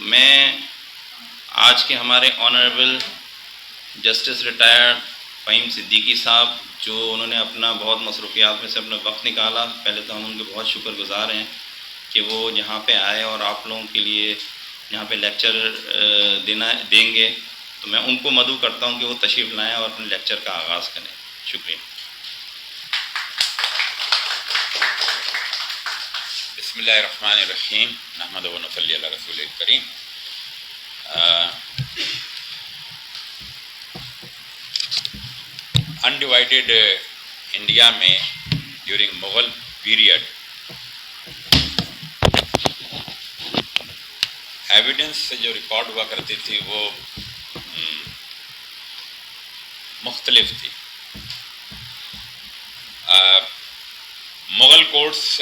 میں آج کے ہمارے honourable justice retired Faheem Siddiqui صاحب جو انہوں نے اپنا بہت مصروفیات میں سے اپنا وقت نکالا، پہلے تو ہم ان کے بہت شکر گزار ہیں کہ وہ یہاں پہ آئے اور آپ لوگوں کے لیے یہاں پہ لیکچر دیں گے، تو میں ان کو مدعو کرتا ہوں کہ وہ تشریف لائیں اور اپنے لیکچر کا آغاز کریں. شکریہ. بسم اللہ الرحمن الرحیم. نحمد و نصلی علی رسول الکریم. انڈیوائڈیڈ انڈیا میں ڈیورنگ مغل پیریڈ ایویڈنس جو ریکارڈ ہوا کرتی تھی وہ مختلف تھی. مغل کورٹس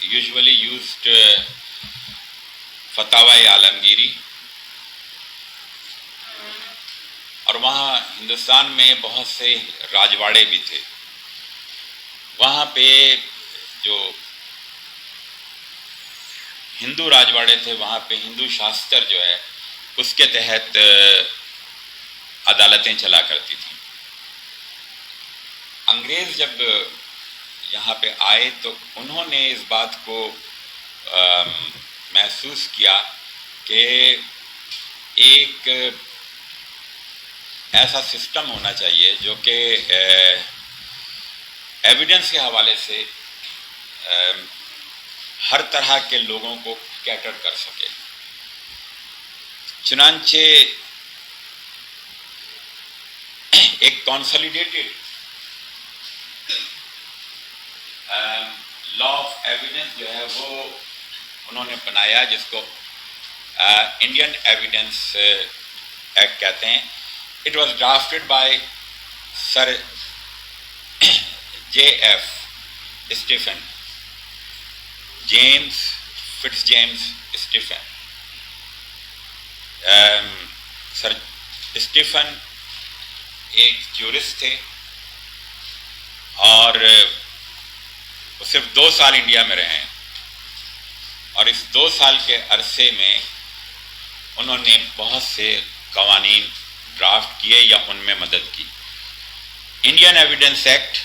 یوزولی یوزڈ فتاوی عالمگیری، اور وہاں ہندوستان میں بہت سے راجواڑے بھی تھے. وہاں پہ جو ہندو راجواڑے تھے وہاں پہ ہندو شاستر جو ہے اس کے تحت عدالتیں چلا کرتی تھیں. انگریز جب یہاں پہ آئے تو انہوں نے اس بات کو محسوس کیا کہ ایک ایسا سسٹم ہونا چاہیے جو کہ ایویڈنس کے حوالے سے ہر طرح کے لوگوں کو کیٹر کر سکے. چنانچہ ایک کانسالیڈیٹڈ لا آف ایویڈنس جو ہے وہ انہوں نے بنایا، جس کو انڈین ایویڈنس ایکٹ کہتے ہیں. It was drafted by sir J F Stephen, James Fitz James Stephen. Sir Stephen ایک جورسٹ تھے اور وہ صرف 2 سال انڈیا میں رہے ہیں، اور اس 2 سال کے عرصے میں انہوں نے بہت سے قوانین ڈرافٹ کیے یا ان میں مدد کی. Indian evidence act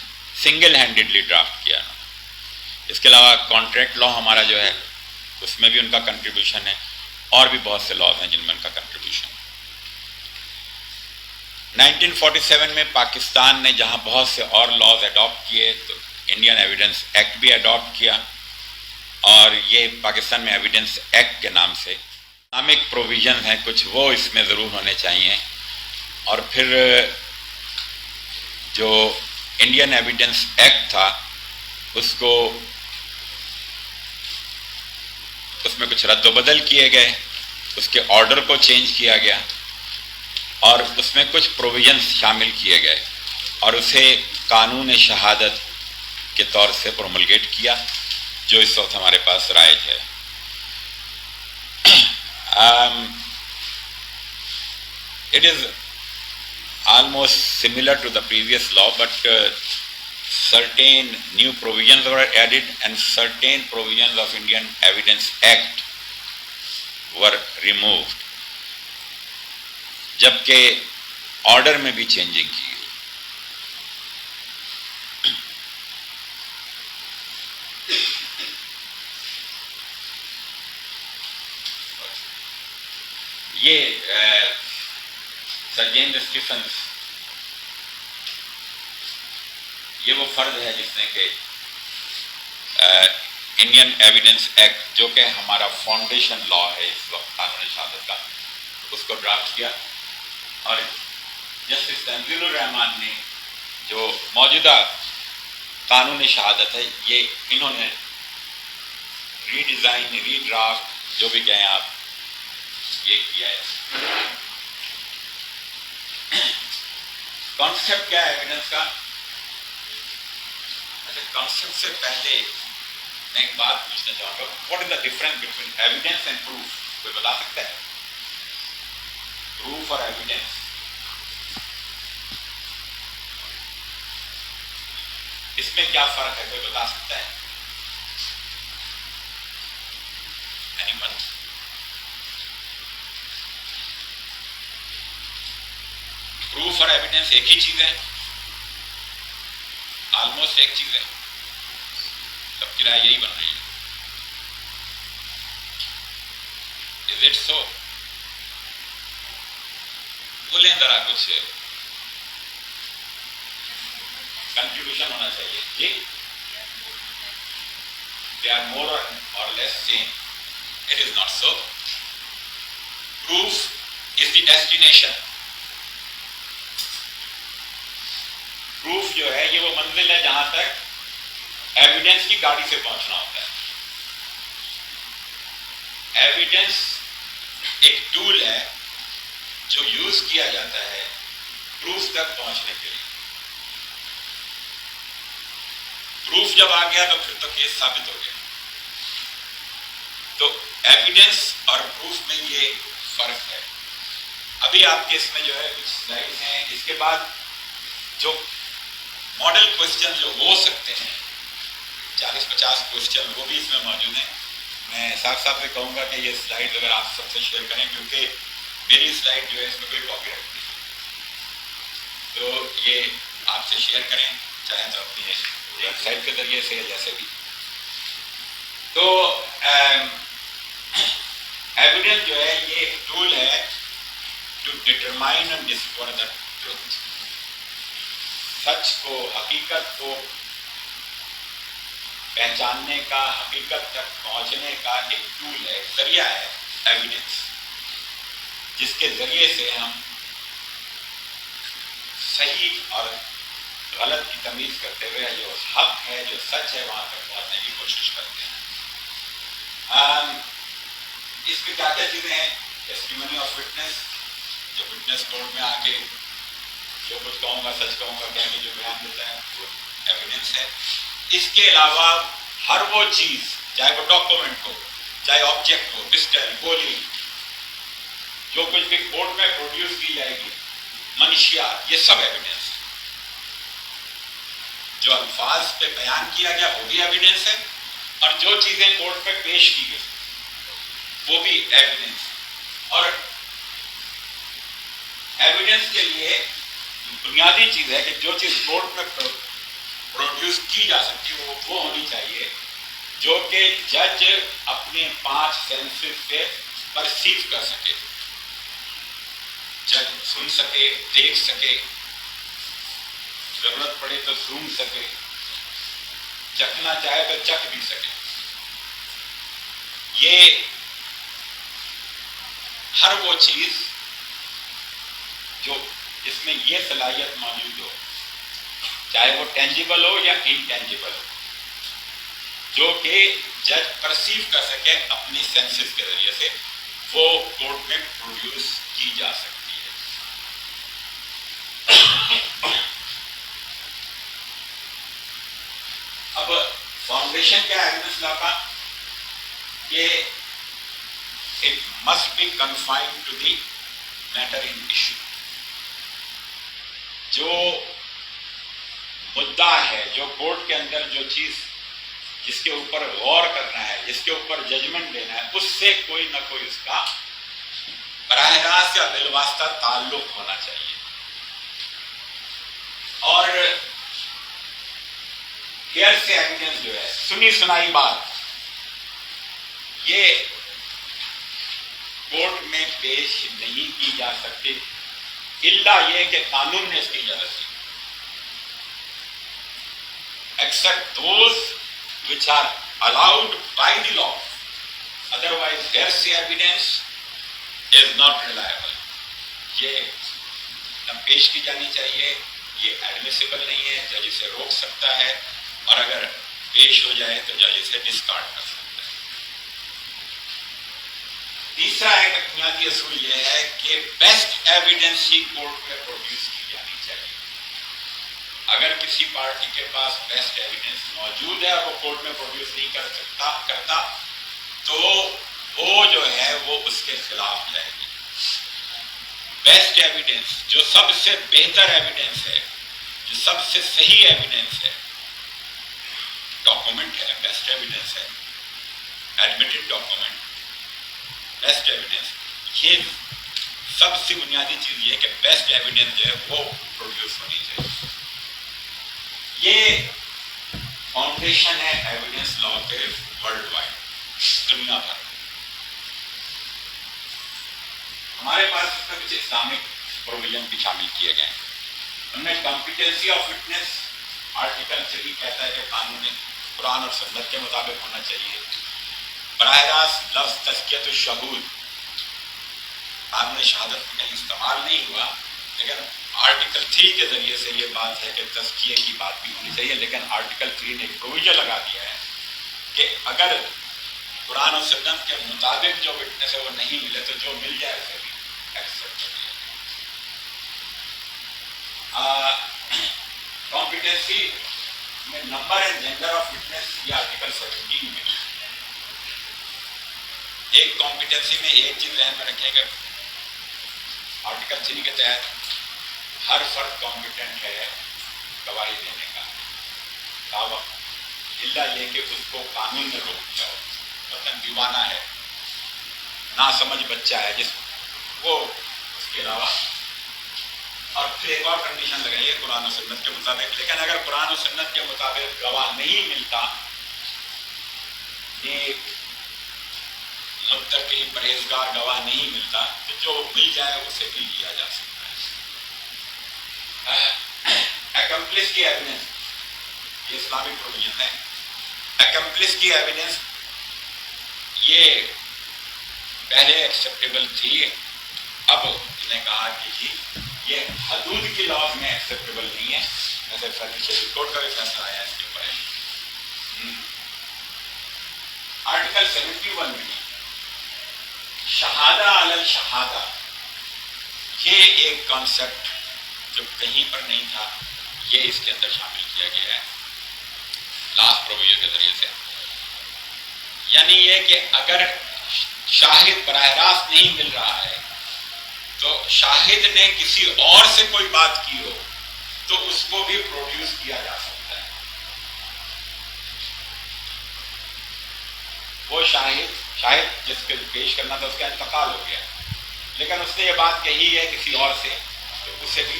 single handedly draft کیا. اس کے علاوہ کانٹریکٹ لا ہمارا جو ہے اس میں بھی ان کا کنٹریبیوشن ہے، اور بھی بہت سے لاز ہیں جن میں ان کا کنٹریبیوشن ہے. 1947 میں پاکستان نے جہاں بہت سے اور لاز اڈاپٹ کیے تو انڈین ایویڈنس ایکٹ بھی اڈاپٹ کیا، اور یہ پاکستان میں ایویڈنس ایکٹ کے نام سے اسلامک پروویژنز ہیں کچھ وہ اس میں ضرور ہونے چاہیے. اور پھر جو انڈین ایویڈنس ایکٹ تھا اس میں کچھ رد و بدل کیے گئے، اس کے آرڈر کو چینج کیا گیا، اور اس میں کچھ پروویژنز شامل کیے گئے، اور اسے قانون شہادت کے طور سے پروملگیٹ کیا جو اس وقت ہمارے پاس رائج ہے. It is almost similar to the previous law, but certain new provisions were added and certain provisions of Indian Evidence Act were removed. جبکہ آرڈر میں بھی چینجنگ کی گئی. یہ سر جیمز اسٹیفن یہ وہ فرد ہے جس نے کہ انڈین ایویڈنس ایکٹ جو کہ ہمارا فاؤنڈیشن لا ہے اس وقت قانون شہادت کا، اس کو ڈرافٹ کیا. اور جسٹس تنزیل الرحمان نے جو موجودہ قانون شہادت ہے یہ انہوں نے ری ڈیزائن ری ڈرافٹ جو بھی کہیں آپ یہ کیا ہے. کانسیپٹ کیا ہے ایویڈنس کا؟ اچھا، کانسیپٹ سے پہلے میں ایک بات پوچھنا چاہوں گا، what is the difference between evidence and proof? کوئی بتا سکتا ہے؟ پروف اور ایویڈنس اس میں کیا فرق ہے؟ کوئی بتا سکتا ہے؟ Anyone? پروف اور ایویڈنس ایک ہی چیز ہے، آلموسٹ ایک چیز ہے، سب کی رائے یہی بن رہی ہے. Is it so? بولیں ذرا، کچھ کنکلوژن ہونا چاہیے. جی، they are more or less same. It is not so. Proof is the destination. Proof جو ہے یہ وہ منزل ہے جہاں تک ایویڈنس کی گاڑی سے پہنچنا ہوتا ہے. ایویڈنس ایک ٹول ہے جو یوز کیا جاتا ہے پروف تک پہنچنے کے لیے. پروف جب آ گیا تو پھر تو کیس ثابت ہو گیا. تو ایویڈنس اور پروف میں یہ فرق ہے. ابھی آپ کے اس میں جو ہے کچھ سلائڈ ہیں، اس کے بعد جو ماڈل کوشچن جو ہو سکتے ہیں 40-50 کوشچن وہ بھی اس میں موجود ہیں. میں صاحب سے کہوں گا کہ یہ سلائڈ اگر آپ سب سے شیئر کریں، کیونکہ میری سلائڈ جو ہے اس میں کوئی کاپی رائٹ نہیں ہے، تو یہ آپ سے شیئر کریں، چاہیں تو اپنی ویب سائٹ کے ذریعے سے جیسے بھی. تو ایویڈنس جو ہے یہ ایک ٹول ہے to determine and discover the truth. سچ کو، حقیقت کو پہچاننے کا، حقیقت تک پہنچنے کا ایک ٹول ہے، ذریعہ ہے ایویڈنس، جس کے ذریعے سے ہم صحیح اور غلط کی تمیز کرتے ہوئے جو حق ہے، جو سچ ہے، وہاں تک پہنچنے کی کوشش کرتے ہیں. اس میں کیا کیا چیزیں ہیں؟ ٹیسٹیمنی آف وٹنس، جو وٹنس کورٹ میں آ کے جو کچھ کہوں گا، سچ کہوں گا کہہ کے جو بیان دیتا ہے وہ ایویڈنس ہے. اس کے علاوہ ہر وہ چیز، چاہے وہ ڈاکومنٹ ہو، چاہے آبجیکٹ ہو، پسٹل، گولی، جو کچھ بھی کورٹ میں پروڈیوس کی جائے گی، منشیات، یہ سب ایویڈنس ہے. جو الفاظ پہ بیان کیا گیا وہ بھی ایویڈنس ہے، اور جو چیزیں کورٹ پہ پیش کی گئی وہ بھی ایویڈنس. اور ایویڈنس کے لیے بنیادی چیز ہے کہ جو چیز کورٹ میں پروڈیوس کی جا سکتی ہے وہ ہونی چاہیے جو کہ جج اپنے 5 سینسز سے پرسیو کر سکے. جج سن سکے، دیکھ سکے، ضرورت پڑے تو سونگھ سکے، چکھنا چاہے تو چکھ بھی سکے. یہ ہر وہ چیز جو جس میں یہ صلاحیت موجود ہو، چاہے وہ ٹینجیبل ہو یا انٹینجیبل ہو، جو کہ جج پرسیو کر سکے اپنی سینسز کے ذریعے سے، وہ کورٹ میں پروڈیوس کی جا سکتی ہے. اب فاؤنڈیشن کیا ہے ایویڈنس لا کا؟ کہ it must be confined to the matter in issue. جو مدعا ہے، جو کورٹ کے اندر جو چیز جس کے اوپر غور کرنا ہے، جس کے اوپر ججمنٹ دینا ہے، اس سے کوئی نہ کوئی اس کا براہ راست یا بالواسطہ تعلق ہونا چاہیے. اور ہیئر سے ایویڈنس جو ہے، سنی سنائی بات، یہ کورٹ میں پیش نہیں کی جا سکتی الا یہ کہ قانون نے اس کی اجازت دی. Except those which are allowed by the law, otherwise hearsay evidence is not reliable. یہ نہ پیش کی جانی چاہیے، یہ ایڈمیسیبل نہیں ہے، جج اسے روک سکتا ہے، اور اگر پیش ہو جائے تو جج اسے ڈسکارڈ کر سکتا ہے. تیسرا ایک بنیادی اصول یہ ہے کہ بیسٹ ایویڈنس ہی کورٹ میں پروڈیوس کی جانی چاہیے. اگر کسی پارٹی کے پاس بیسٹ ایویڈنس موجود ہے اور وہ کورٹ میں پروڈیوس نہیں کرتا تو وہ جو ہے وہ اس کے خلاف جائے گی. بیسٹ ایویڈنس، جو سب سے بہتر ایویڈنس ہے، جو سب سے صحیح ایویڈنس ہے، ڈاکومنٹ ہے، بیسٹ ایویڈنس ہے، ایڈمیٹڈ ڈاکومنٹ، بیسٹ ایویڈنس، یہ سب سے بنیادی چیز یہ کہ بیسٹ ایویڈنس جو ہے وہ پروڈیوس ہونی چاہیے. یہ فاؤنڈیشن ہے ایویڈنس لا کے ورلڈ وائڈ دنیا بھر. ہمارے پاس اس میں کچھ اسلامک پروویژن بھی شامل کیے گئے ہیں. ہم نے کمپیٹنسی آف وٹنس آرٹیکل 3 کہتا ہے کہ قانون قرآن اور سنت کے مطابق ہونا چاہیے. براہ راست لفظ تزکیۃ الشہود قانون شہادت میں کہیں استعمال نہیں ہوا، لیکن آرٹیکل 3 کے ذریعے سے یہ بات ہے کہ تزکیے کی بات بھی ہونی چاہیے. لیکن آرٹیکل 3 نے ایک پروویژن لگا دیا ہے کہ اگر قرآن و سنت کے مطابق جو وٹنس ہے وہ نہیں ملے تو جو مل جائے اسے بھی ایکسیپٹ کر دیا. کمپیٹنسی میں number and gender of witness یہ آرٹیکل 17 میں ایک کمپیٹنسی میں ایک چیز ذہن میں رکھیں گے. آرٹیکل 3 کے تحت ہر فرد کمپیٹنٹ ہے گواہی دینے کا دعویٰ، الا یہ کہ اس کو قانون میں روک دیا ہو. مثلاً دیوانہ ہے، ناسمجھ بچہ ہے جس وہ اس کے علاوہ. اور پھر ایک اور کنڈیشن لگائی ہے قرآن و سنت کے مطابق. لیکن اگر قرآن و سنت کے مطابق گواہ نہیں ملتا، نیک متقی پرہیزگار گواہ نہیں ملتا، تو جو مل جائے اسے بھی لیا جا سکتا ہے. ایکمپلس کی ایویڈنس یہ اسلامک پروویژن ہے. ایکمپلس کی ایویڈنس یہ پہلے ایکسیپٹیبل تھی، اب نے کہا کہ جی یہ حدود کی لاز میں ایکسیپٹیبل نہیں ہے. جیسے شریف کورٹ کا بھی فیصلہ آیا اس کے اوپر. آرٹیکل 71 میں شہادہ علی الشہادہ یہ ایک کانسیپٹ جو کہیں پر نہیں تھا، یہ اس کے اندر شامل کیا گیا ہے لاسٹ پروویژن کے ذریعے سے. یعنی یہ کہ اگر شاہد براہ راست نہیں مل رہا ہے تو شاہد نے کسی اور سے کوئی بات کی ہو تو اس کو بھی پروڈیوس کیا جا سکتا ہے. وہ شاہد جس کے پیش کرنا تھا اس کا انتقال ہو گیا، لیکن اس نے یہ بات کہی ہے کسی اور سے، تو اسے بھی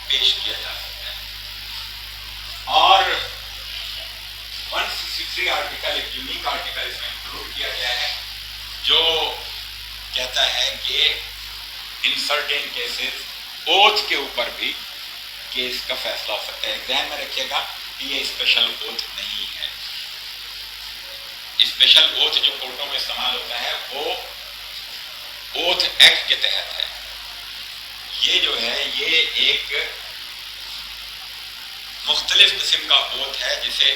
پیش کیا جا سکتا ہے. اور 163 آرٹیکل ایک یونیک آرٹیکل اس میں انکلوڈ کیا گیا ہے جو کہتا ہے کہ ان سرٹین کیسز اوتھ کے اوپر بھی کیس کا فیصلہ ہو سکتا ہے. ذہن میں رکھیے گا کہ یہ اسپیشل اوتھ نہیں ہے. اسپیشل اوتھ جو کورٹوں میں استعمال ہوتا ہے وہ اوتھ ایکٹ کے تحت ہے. یہ جو ہے یہ ایک مختلف قسم کا اوتھ ہے جسے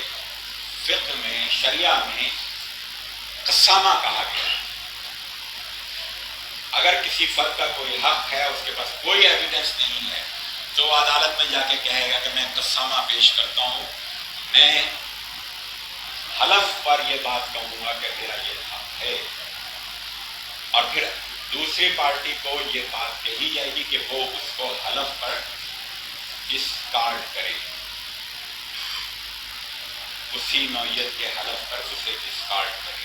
فقہ میں شریعہ میں قسامہ کہا گیا. اگر کسی فرد کا کوئی حق ہے، اس کے پاس کوئی ایویڈنس نہیں ہے، تو وہ عدالت میں جا کے کہے گا کہ میں قسامہ پیش کرتا ہوں، میں حلف پر یہ بات کہوں گا کہ میرا یہ حق ہے. اور پھر دوسری پارٹی کو یہ بات کہی جائے گی کہ وہ اس کو حلف پر ڈسکارڈ کرے، اسی نوعیت کے حلف پر اسے ڈسکارڈ کرے.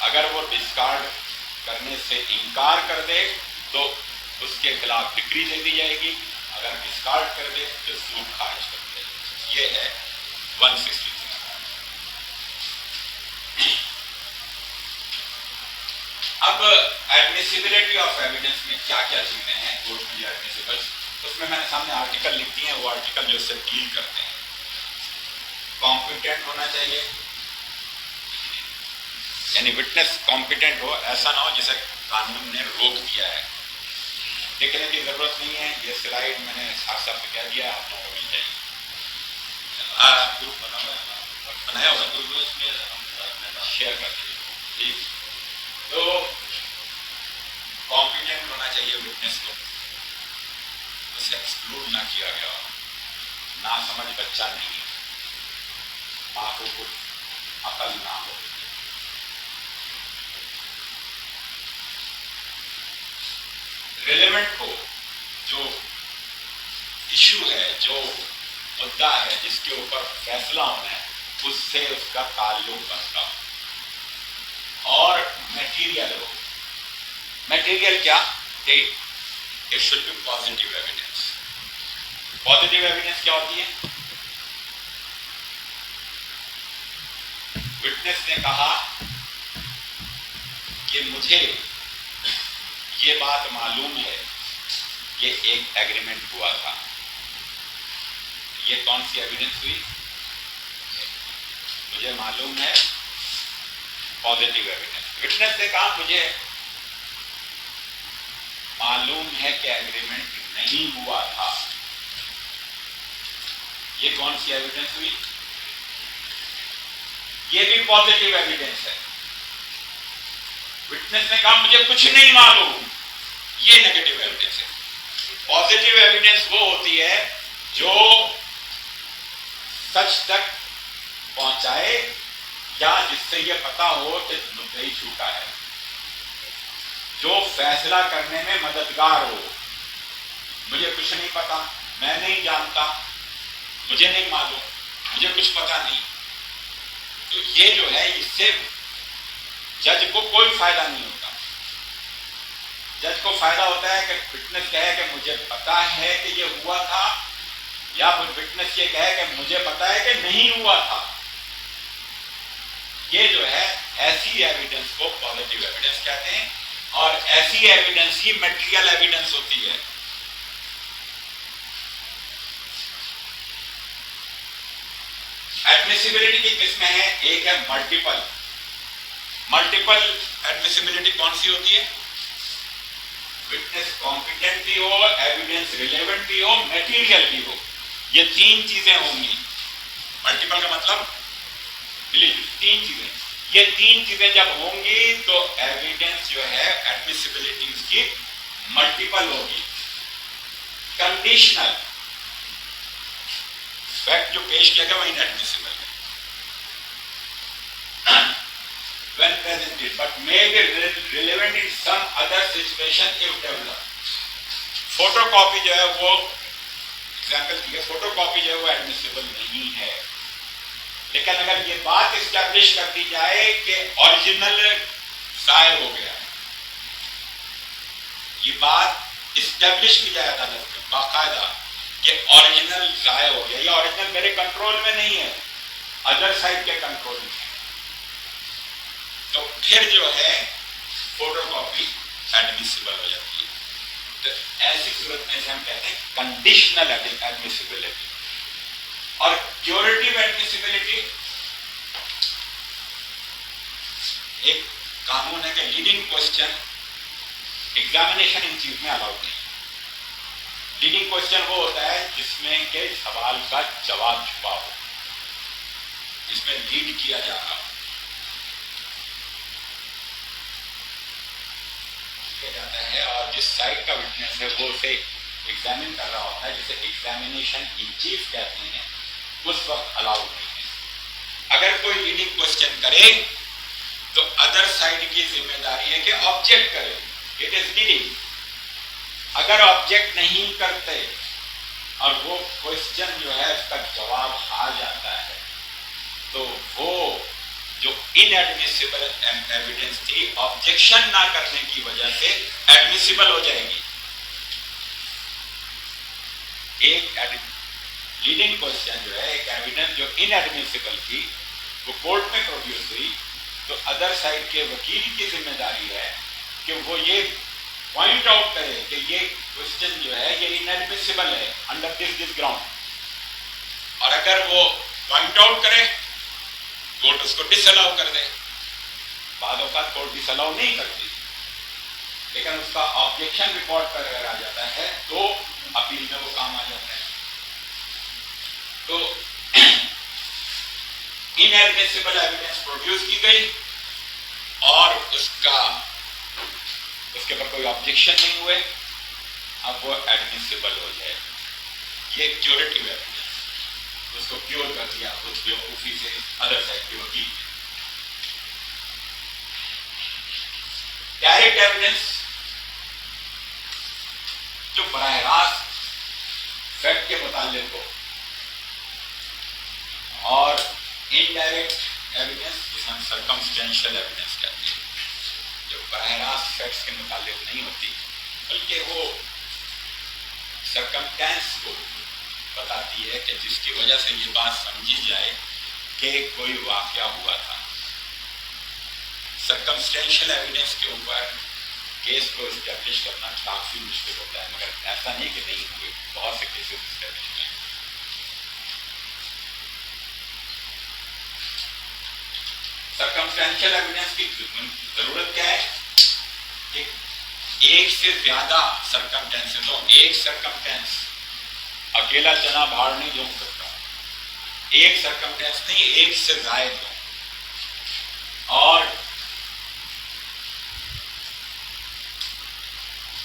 اگر وہ ڈسکارڈ کرنے سے انکار کر دے تو اس کے خلاف ڈگری دے دی جائے گی، اگر ڈسکارڈ کر دے تو سود خارج کر دے. یہ ہے 163. اب ایڈمیسیبلٹی آف ایویڈنس میں کیا کیا چیزیں ہیں کورٹ میں ایڈمیسیبل، اس میں نے سامنے آرٹیکل لکھ دیے ہیں. وہ آرٹیکل جو اس سے ڈیل کرتے ہیں. کمپیٹنٹ ہونا چاہیے، یعنی وٹنس کمپیٹنٹ ہو، ایسا نہ ہو جسے قانون نے روک دیا ہے. دیکھنے کی ضرورت نہیں ہے، یہ سلائیڈ میں نے ساتھ ساتھ کہہ دیا، آپ لوگوں کو مل جائے گی. گروپ بنایا ہوگا، شیئر کر دیجیے. ٹھیک، تو کمپیٹنٹ ہونا چاہیے وٹنس کو، اسے ایکسکلوڈ نہ کیا گیا ہو. نہ سمجھ بچہ نہیں، ماں کو کچھ عقل نہ ہو. ریلیونٹ ہو، جو ایشو ہے، جو مدعا ہے جس کے اوپر فیصلہ ہونا ہے، اس سے اس کا تعلق بنتا ہو. اور میٹیریل ہو. میٹیریل کیا کہ it should be positive evidence. Positive evidence کیا ہوتی ہے؟ وٹنس نے کہا کہ مجھے یہ بات معلوم ہے کہ ایک ایگریمنٹ ہوا تھا. یہ کون سی ایویڈنس ہوئی؟ مجھے معلوم ہے، پازیٹیو ایویڈنس. وٹنس نے کہا مجھے معلوم ہے کہ ایگریمنٹ نہیں ہوا تھا. یہ کون سی ایویڈنس ہوئی؟ یہ بھی پازیٹیو ایویڈنس ہے. وٹنس نے کہا مجھے کچھ نہیں معلوم، یہ نیگیٹو ایویڈنس ہے. پازیٹیو ایویڈنس وہ ہوتی ہے جو سچ تک پہنچائے یا جس سے یہ پتا ہو کہ مدعی جھوٹا ہے، جو فیصلہ کرنے میں مددگار ہو. مجھے کچھ نہیں پتا، میں نہیں جانتا، مجھے نہیں معلوم، مجھے کچھ پتا نہیں. تو یہ جو ہے اس سے جج کو کوئی فائدہ نہیں ہوتا. جج کو فائدہ ہوتا ہے کہ وٹنس کہے کہ مجھے پتا ہے کہ یہ ہوا تھا، یا وٹنس یہ کہے کہ مجھے پتا ہے کہ نہیں ہوا تھا. یہ جو ہے ایسی ایویڈنس کو پازیٹیو ایویڈنس کہتے ہیں، اور ایسی ایویڈنس ہی میٹیریل ایویڈنس ہوتی ہے. ایڈمیسیبلٹی کی قسمیں ہیں. ایک ہے ملٹیپل. ملٹیپل ایڈمیسیبلٹی کون سی ہوتی ہے؟ وٹنس کمپیٹنٹ بھی ہو، ایویڈنس ریلیونٹ بھی ہو، میٹیریل بھی ہو. یہ تین چیزیں ہوں گی. ملٹیپل کا مطلب تین چیزیں. یہ تین چیزیں جب ہوں گی تو ایویڈنس جو ہے ایڈمیسیبلٹی اس کی ملٹیپل ہوگی. کنڈیشنل فیکٹ جو پیش کیا گیا وہ انیڈمیسیبل ہے when presented but may be relevant in some other situation if developed. Photo copy جو ہے وہ ایگزامپل دی ہے، فوٹو کاپی جو ہے وہ ایڈمیسیبل نہیں ہے. لیکن اگر یہ بات اسٹیبلش کر دی جائے کہ اوریجنل ضائع ہو گیا، یہ بات اسٹیبلش کی جائے عدالت میں باقاعدہ کہ اوریجنل ضائع ہو گیا، یہ اوریجنل میرے کنٹرول میں نہیں ہے، ادر سائڈ کے کنٹرول میں ہے، تو پھر جو ہے فوٹو کاپی ایڈمیسیبل ہو جاتی ہے. تو ایسی صورت میں سے ہم کہتے ہیں کنڈیشنل ایڈمیسیبلٹی. اور کیوریٹیو ایڈمیسیبلٹی ایک قانون ہے کہ لیڈنگ کوشچن ایگزامینیشن ان چیز میں الاؤڈ نہیں. لیڈنگ کوشچن وہ ہوتا ہے جس میں کہ سوال کا جواب چھپا ہو، جس میں لیڈ کیا جا رہا ہو. جاتا ہے اور جس سائڈ کا وٹنس ہے وہ اسے ایگزامن کر رہا ہوتا ہے، جسے ایگزامینیشن ان چیف کہتے ہیں، اس وقت الاؤڈ نہیں ہے. اگر کوئی لیڈنگ کوشچن کرے تو ادر سائڈ کی ذمہ داری ہے کہ آبجیکٹ کرے، اٹ از لیڈنگ. اگر آبجیکٹ نہیں کرتے اور وہ کوشچن جو ہے اس کا جواب آ جاتا ہے تو وہ جو ان ایڈمیسیبل ایویڈنس تھی آبجیکشن نہ کرنے کی وجہ سے ایڈمیسیبل ہو جائے گی. ایک لیڈنگ کوشچن جو ہے، ایک ایویڈنس جو ان ایڈمیسیبل تھی، وہ کورٹ میں پروڈیوس ہوئی تو ادر سائڈ کے وکیل کی ذمہ داری ہے کہ وہ یہ پوائنٹ آؤٹ کرے کہ یہ کوشچن جو ہے یہ ان ایڈمیسیبل ہے انڈر دس گراؤنڈ. اور اگر وہ پوائنٹ آؤٹ کرے کورٹ اس کو ڈس الاؤ کر دے. بعض اوقات کورٹ ڈس الاؤ نہیں کرتی، لیکن اس کا آبجیکشن ریکارڈ پر اگر آ جاتا ہے تو اپیل میں وہ کام آ جاتا ہے. تو ان ایڈمیسیبل ایویڈنس پروڈیوس کی گئی اور اس کے پر کوئی آبجیکشن نہیں ہوئے، اب وہ ایڈمیسیبل ہو جائے. یہ کیوریٹیو ایویڈنس، اس کو کیور کر دیا خود بیوقوفی سے ادر سائڈ کے وکیل. ڈائریکٹ ایویڈنس جو براہ راست فیکٹ کے متعلق ہو، اور انڈائریکٹ ایویڈنس جسے ہم سرکمسٹینشل ایویڈنس کہتے ہیں، جو براہ راست فیکٹس کے متعلق نہیں ہوتی بلکہ وہ سرکمٹینس کو بتاتی ہے کہ جس کی وجہ سے یہ بات سمجھی جائے کہ کوئی واقعہ ہوا تھا. سرکمسٹینشل ایویڈنس کے اوپر کیس کو اسٹیبلش کرنا کافی مشکل ہوتا ہے، مگر ایسا نہیں کہ نہیں ہوئے، بہت سے کیسز اسٹیبلش ہوئے. سرکمسٹینشل ایویڈنس کی ضرورت کیا ہے کہ ایک سے زیادہ سرکمٹینسز ہوں. ایک سرکمٹینس اکیلا چنا بھاڑ نہیں جھونک سکتا، ایک سرکمٹینس نہیں، ایک سے زائد ہو. اور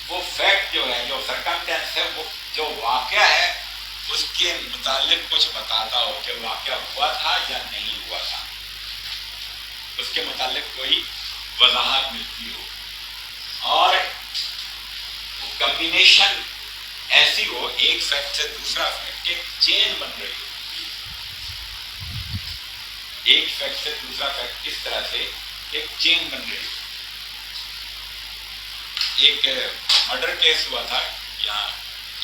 وہ فیکٹ جو ہے، جو سرکمٹینس ہے، وہ جو واقعہ ہے اس کے متعلق کچھ بتاتا ہو کہ واقعہ ہوا تھا یا نہیں ہوا تھا، اس کے متعلق کوئی وضاحت ملتی ہو. اور وہ کمبینیشن ایسی ہو، ایک فیکٹ سے دوسرا فیکٹ، ایک چین بن رہی ہو. ایک فیکٹ سے دوسرا فیکٹ اس طرح سے ایک چین بن رہی ہو. ایک مرڈر کیس ہوا تھا یہاں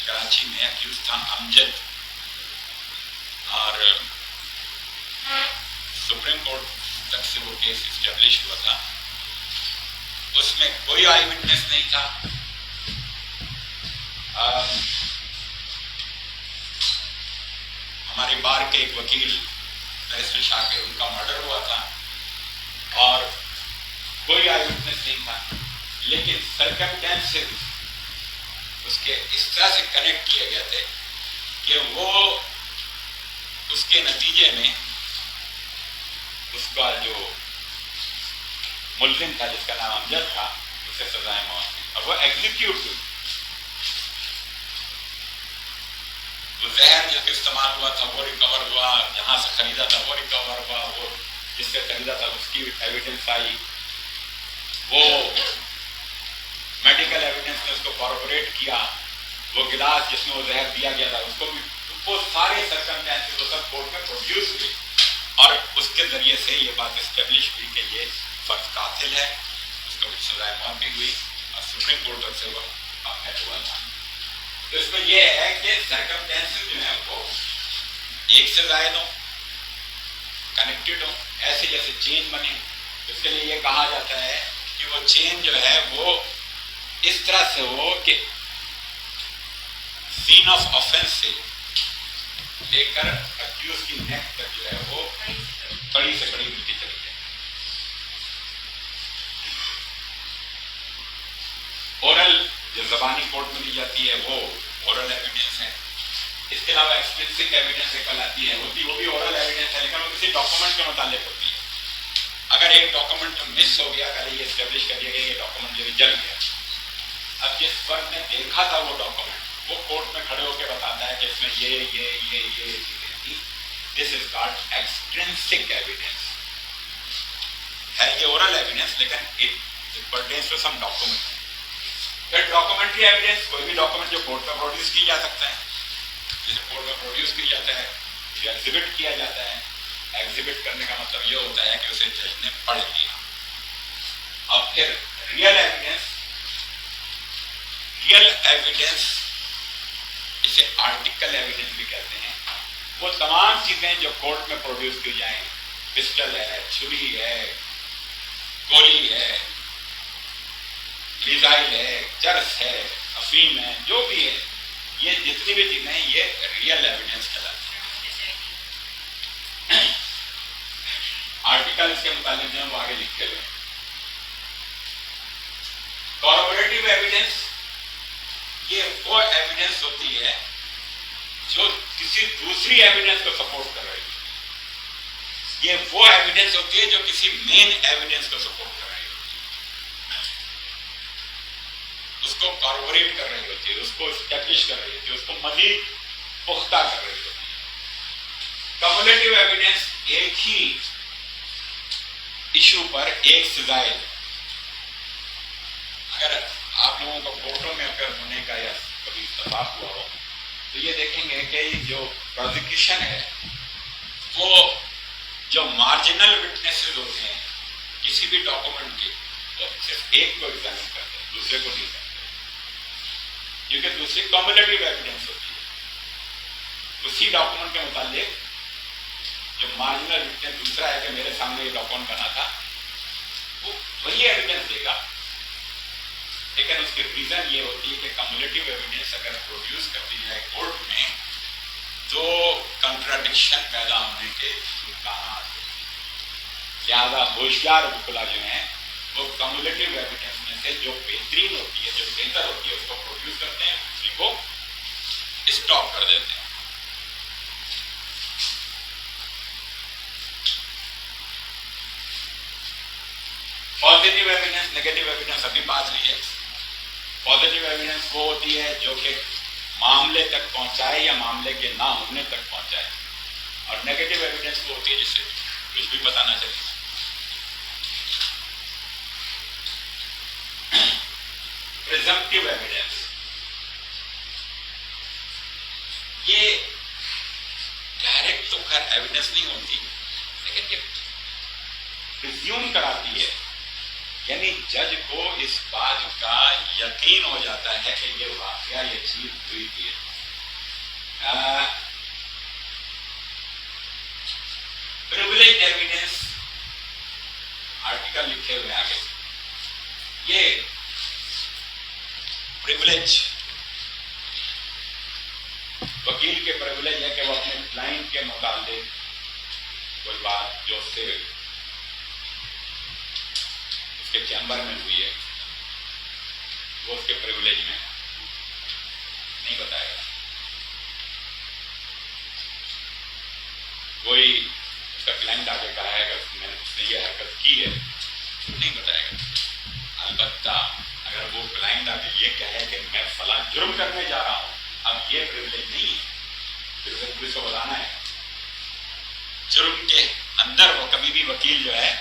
کراچی میں، اکیوز تھا امجد، اور سپریم کورٹ تک سے وہ کیس اسٹیبلش ہوا تھا. اس میں کوئی آئی وٹنس نہیں تھا. ہمارے بار کے ایک وکیل بیرسٹر شاکر، ان کا مرڈر ہوا تھا اور کوئی آئی وٹنس نہیں تھا، لیکن سرکمٹینسز اس کے اس طرح سے کنیکٹ کیے گئے تھے کہ وہ اس کے نتیجے میں اس کا جو ملزم تھا جس کا نام امجد تھا، اسے سزائے موت دی اور وہ ایگزیکیوٹ ہوئی. وہ زہر جو استعمال ہوا تھا وہ ریکور ہوا، جہاں سے خریدا تھا وہ ریکور ہوا، وہ جس سے خریدا تھا اس کی ایویڈنس آئی، وہ میڈیکل ایویڈنس نے اس کو کاربوریٹ کیا، وہ گلاس جس میں وہ زہر دیا گیا تھا اس کو بھی، وہ سارے سرکمٹینسز وہ سب کورٹ میں پروڈیوس ہوئے اور اس کے ذریعے سے یہ بات اسٹیبلش ہوئی کہ یہ فرد قاتل ہے. اس کو سزائے موت بھی ہوئی اور سپریم کورٹ تک سے وہ اپیل ہوا تھا. تو اس میں یہ ہے کہ سرکمٹینسز جو ہیں وہ ایک سے زائد ہوں، کنیکٹڈ ہوں، ایسے جیسے چین بنے. اس کے لیے یہ کہا جاتا ہے کہ وہ چین جو ہے وہ اس طرح سے ہو کہ سین آف آفینس سے لے کر اکیوز کی نیک تک جو ہے وہ کڑی سے کڑی ملتی چلی جائے. اورل جو زبانی کورٹ میں دی جاتی ہے وہ اورل ایویڈنس ہے. اس کے علاوہ ایکسپلسک ایویڈنس ایک آتی ہے، وہ بھی اورل ایویڈنس ہے، لیکن وہ کسی ڈاکومنٹ کے متعلق ہوتی ہے. اگر ایک ڈاکومنٹ مس ہو گیا، اگر یہ اسٹیبلش کر دیا گیا یہ ڈاکومنٹ جو جل گیا، اب جس فرد نے دیکھا تھا وہ ڈاکومنٹ، وہ کورٹ میں کھڑے ہو کے بتاتا ہے کہ اس میں یہ تھی. This is called extrinsic evidence. ہے یہ اورل ایویڈنس لیکن it pertains to some document. پھر ڈاکومنٹری ایویڈنس، کوئی بھی ڈاکومنٹ جو کورٹ میں پروڈیوس کی جا سکتا ہے، جسے کورٹ میں پروڈیوس کیا جاتا ہے یا ایگزیبٹ کیا جاتا ہے. ایگزیبٹ کرنے کا مطلب یہ ہوتا ہے کہ اسے جج نے پڑھ لیا. اور پھر ریئل ایویڈنس، ریئل ایویڈنس اسے آرٹیکل ایویڈنس بھی کہتے ہیں. وہ تمام چیزیں جو کورٹ میں پروڈیوس کی جائیں، پسٹل ہے، چھری ہے، گولی ہے، میزائل ہے، چرس ہے، افیم ہے، جو بھی ہے، یہ جتنی بھی چیزیں ہیں یہ ریئل ایویڈنس کہلاتی ہیں. آرٹیکل اس کے متعلق جو ہے وہ آگے لکھے ہوئے. کاربوریٹو ایویڈنس، یہ وہ ایویڈنس ہوتی ہے جو کسی دوسری ایویڈنس کو سپورٹ کر رہی ہے. یہ وہ ایویڈنس ہوتی ہے جو کسی مین ایویڈنس کو سپورٹ کر رہی ہوتی ہے، اس کو کاربوریٹ کر رہی ہوتی ہے، اس کو اسٹیبلش کر رہی ہوتی ہے، اس کو مزید پختہ کر رہی ہوتی ہے. کمیولیٹو ایویڈنس ایک ہی ایشو پر ایک سے زائد. اگر آپ لوگوں کو کورٹوں میں اگر ہونے کا یا کبھی اتفاق ہوا ہو تو یہ دیکھیں گے کہ جو پروزیکیوشن ہے وہ جو مارجنل وٹنسز ہوتے ہیں کسی بھی ڈاکومنٹ کے، وہ صرف ایک کو ایگزامن کرتے ہیں، دوسرے کو نہیں کرتے. کیونکہ دوسری کمیولیٹیو ایویڈنس ہوتی ہے. اسی ڈاکومنٹ کے متعلق جو مارجنل وٹنس دوسرا ہے کہ میرے سامنے یہ ڈاکومنٹ بنا تھا, وہ وہی ایویڈنس دے گا, لیکن اس کی ریزن یہ ہوتی ہے کہ کمیولیٹیو ایویڈنس اگر پروڈیوس کر دی جائے کورٹ میں تو کنٹراڈکشن پیدا ہونے کے امکانات ہیں. لہٰذا ہوشیار وکلا جو ہیں وہ کمیولیٹیو ایویڈنس میں سے جو بہترین ہوتی ہے, جو بہتر ہوتی ہے, اس کو پروڈیوس کرتے ہیں, دوسری کو اسٹاپ کر دیتے ہیں. پازیٹیو ایویڈنس, نیگیٹو ایویڈنس ابھی بات ہوئی ہے. پازیٹیو ایویڈنس وہ ہوتی ہے جو کہ معاملے تک پہنچائے یا معاملے کے نہ ہونے تک پہنچائے, اور نیگیٹو ایویڈنس وہ ہوتی ہے جس سے کچھ بھی پتہ نہ چلے. پریزمپٹیو ایویڈنس, یہ ڈائریکٹ تو خیر ایویڈنس نہیں ہوتی, لیکن یہ پریزیوم کراتی ہے, یعنی جج کو اس بات کا یقین ہو جاتا ہے کہ یہ واقعہ, یہ چیز ہوئی تھی. پریویلیج ایویڈنس آرٹیکل لکھے ہوئے آگے. یہ پریویلیج وکیل کے پریویلیج ہے کہ وہ اپنے کلائنٹ کے متعلق کوئی بات جو اس سے کے چیمبر میں ہوئی ہے وہ اس کے پریویلیج میں نہیں بتائے گا. کوئی اس کا کلائنٹ آگے کہا ہے کہ اس نے یہ حرکت کی ہے, نہیں بتائے گا. البتہ اگر وہ کلائنٹ آگے یہ کہے کہ میں فلاں جرم کرنے جا رہا ہوں, اب یہ پریویلیج نہیں ہے, پریویلیج پولیس کو بتانا ہے. جرم کے اندر وہ کبھی بھی وکیل جو ہے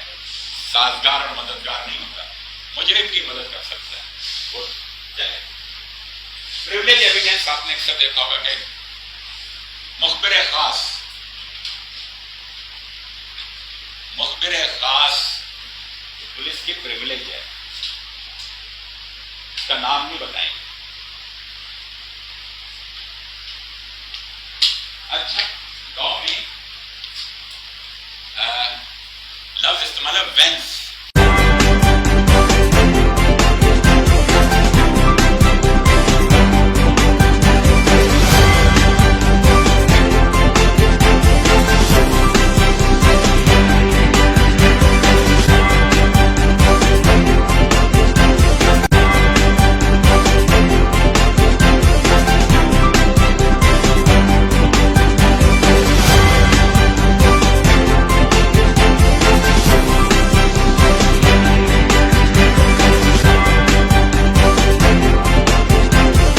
سازگار اور مددگار نہیں ہوتا, مجرم کی مدد کر سکتا ہے. وہ جائے پریویلیج ایویڈنس آپ نے اکثر دیکھا ہوگا کہ مخبر خاص پولیس کی پریویلیج ہے, اس کا نام نہیں بتائیں گے,